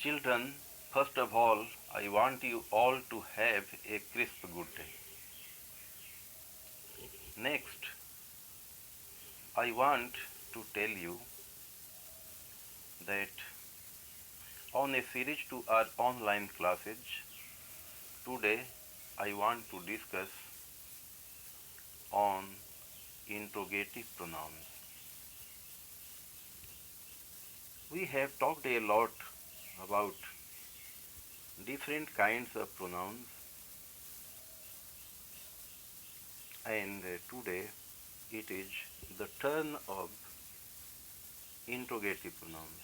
Children, first of all, I want you all to have a crisp good day. Next, I want to tell you that on a series to our online classes, today I want to discuss on interrogative pronouns. We have talked a lot about different kinds of pronouns, and today it is the turn of interrogative pronouns.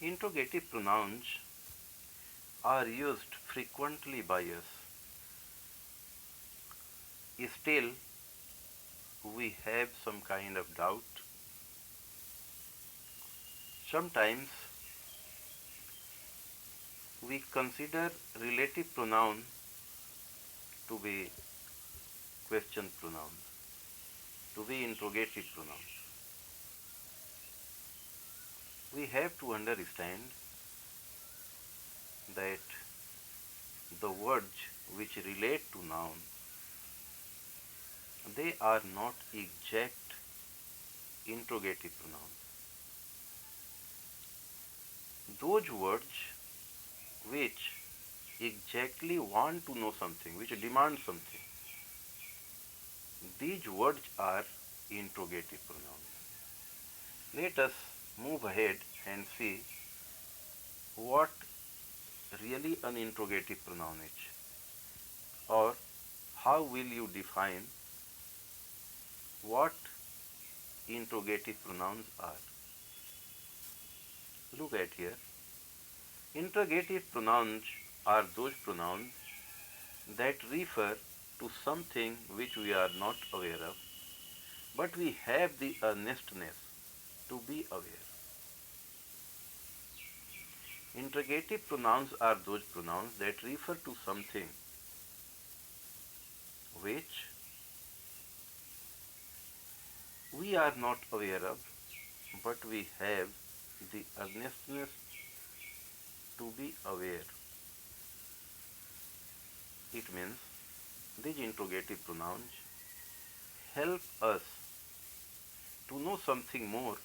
Interrogative pronouns are used frequently by us. Still, we have some kind of doubt. Sometimes we consider relative pronoun to be question pronoun, to be interrogative pronoun. We have to understand that the words which relate to noun, they are not exact interrogative pronouns. Those words which exactly want to know something, which demand something, these words are interrogative pronouns. Let us move ahead and see what really an interrogative pronoun is, or how will you define what interrogative pronouns are. Look at here. Interrogative pronouns are those pronouns that refer to something which we are not aware of, but we have the earnestness to be aware. Interrogative pronouns are those pronouns that refer to something which we are not aware of, but we have the earnestness to be aware. It means these interrogative pronouns help us to know something more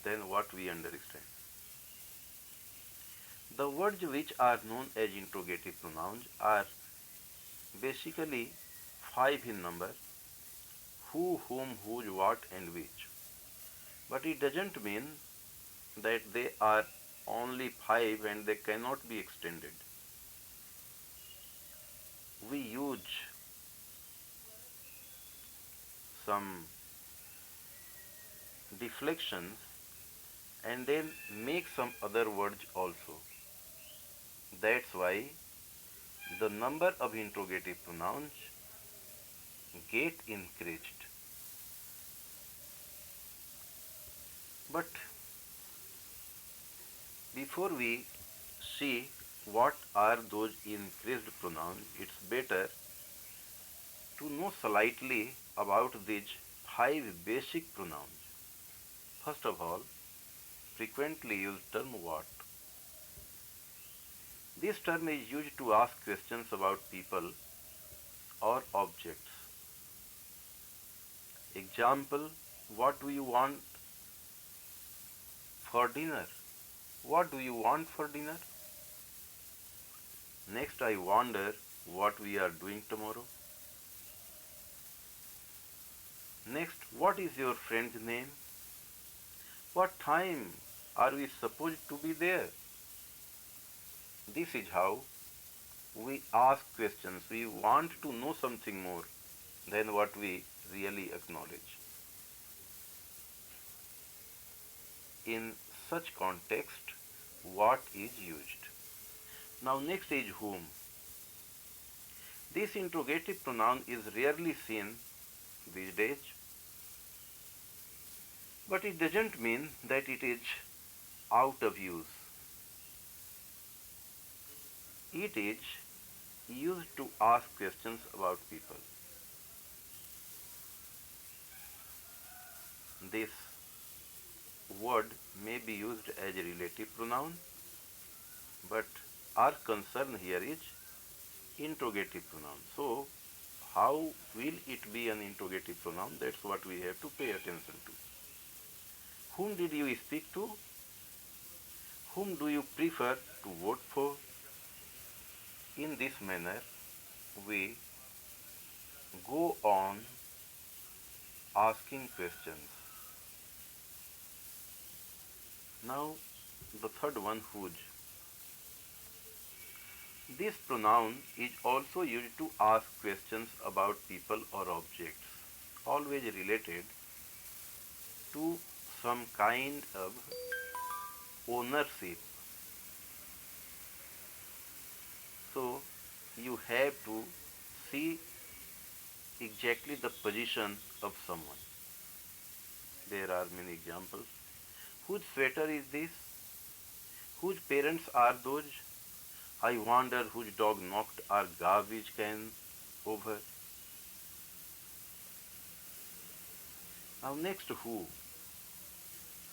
than what we understand. The words which are known as interrogative pronouns are basically five in number: who, whom, whose, what, and which. But it doesn't mean that they are only five and they cannot be extended. We use some deflections and then make some other words also. That's why the number of interrogative pronouns get increased. But before we see what are those increased pronouns, it's better to know slightly about these five basic pronouns. First of all, frequently used term what. This term is used to ask questions about people or objects. Example, what do you want for dinner? What do you want for dinner? Next, I wonder what we are doing tomorrow. Next, what is your friend's name? What time are we supposed to be there? This is how we ask questions. We want to know something more than what we really acknowledge. In such context, what is used? Now next is whom. This interrogative pronoun is rarely seen these days, but it doesn't mean that it is out of use. It is used to ask questions about people. This word may be used as a relative pronoun, but our concern here is interrogative pronoun. So, how will it be an interrogative pronoun? That's what we have to pay attention to. Whom did you speak to? Whom do you prefer to vote for? In this manner, we go on asking questions. Now, the third one, whose. This pronoun is also used to ask questions about people or objects, always related to some kind of ownership. So, you have to see exactly the position of someone. There are many examples. Whose sweater is this? Whose parents are those? I wonder whose dog knocked our garbage can over. Now next, who.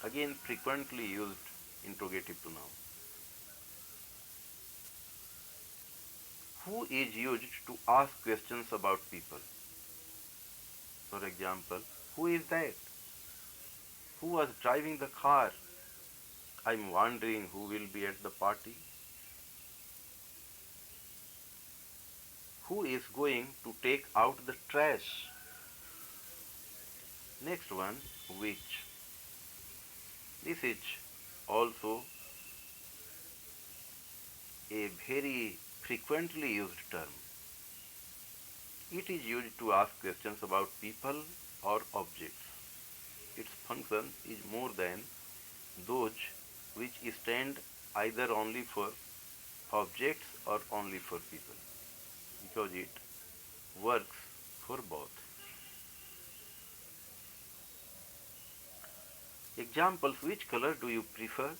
Again frequently used interrogative pronoun. Who is used to ask questions about people. For example, who is that? Who was driving the car? I'm wondering who will be at the party. Who is going to take out the trash? Next one, which. This is also a very frequently used term. It is used to ask questions about people or objects. Its function is more than those which stand either only for objects or only for people, because it works for both. Examples: which color do you prefer?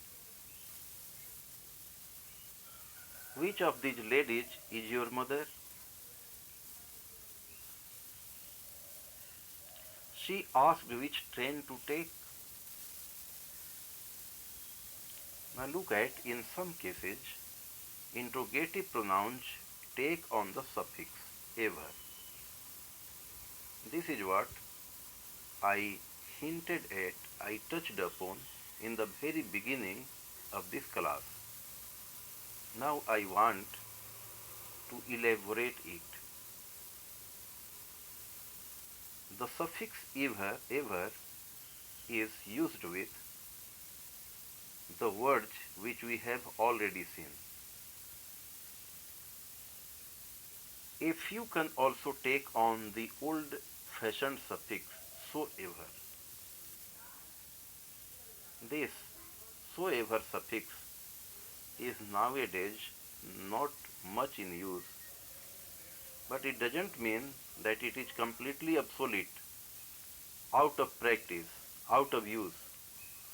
Which of these ladies is your mother? She asked which train to take. Now look at, in some cases, interrogative pronouns take on the suffix ever. This is what I hinted at, I touched upon in the very beginning of this class. Now I want to elaborate it. The suffix ever is used with the words which we have already seen. A few can also take on the old-fashioned suffix soever. This soever suffix is nowadays not much in use, but it doesn't mean that it is completely obsolete, out of practice, out of use.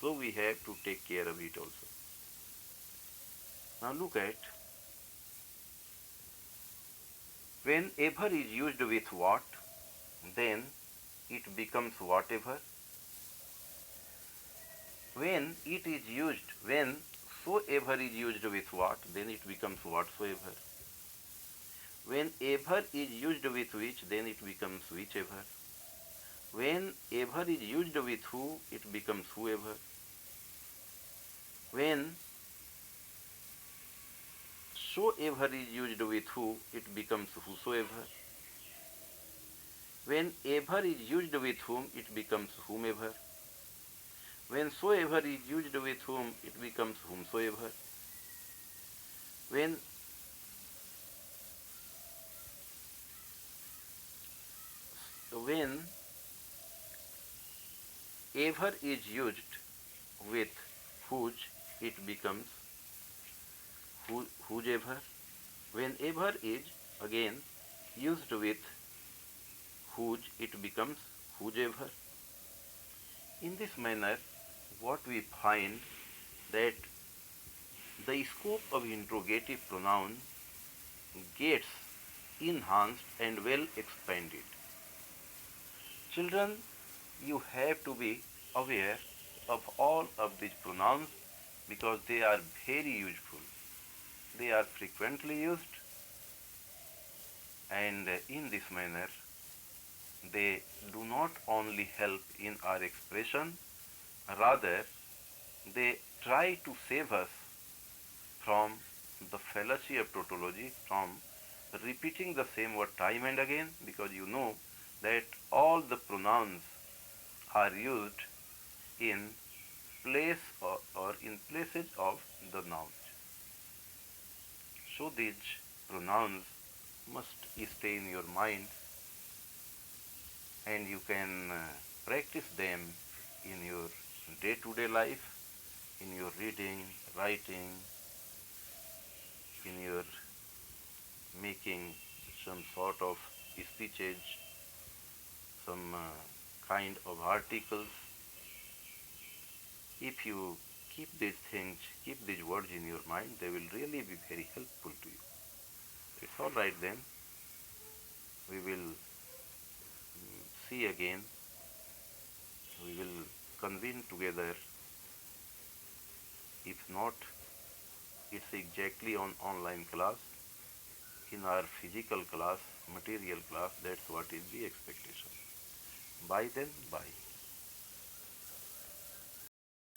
So we have to take care of it also. Now look at, when ever is used with what, then it becomes whatever. When soever is used with what, then it becomes whatsoever. When ever is used with which, then it becomes whichever. When ever is used with who, it becomes whoever. When soever is used with who, it becomes whosoever. When ever is used with whom, it becomes whomever. When soever is used with whom, it becomes whomsoever. When ever is used with whose, it becomes whosever. Whenever is again used with whose, it becomes whosever. In this manner, what we find that the scope of interrogative pronoun gets enhanced and well expanded. Children, you have to be aware of all of these pronouns because they are very useful. They are frequently used, and in this manner they do not only help in our expression, rather they try to save us from the fallacy of tautology, from repeating the same word time and again, because you know that all the pronouns are used in place or in places of the nouns. So these pronouns must stay in your mind, and you can practice them in your day-to-day life, in your reading, writing, in your making some sort of speeches, some kind of articles. If you keep these things, keep these words in your mind, they will really be very helpful to you. It's all right then. We will see again. We will convene together. If not, it's exactly on online class. In our physical class, material class, that's what is the expectation. Bye then, bye.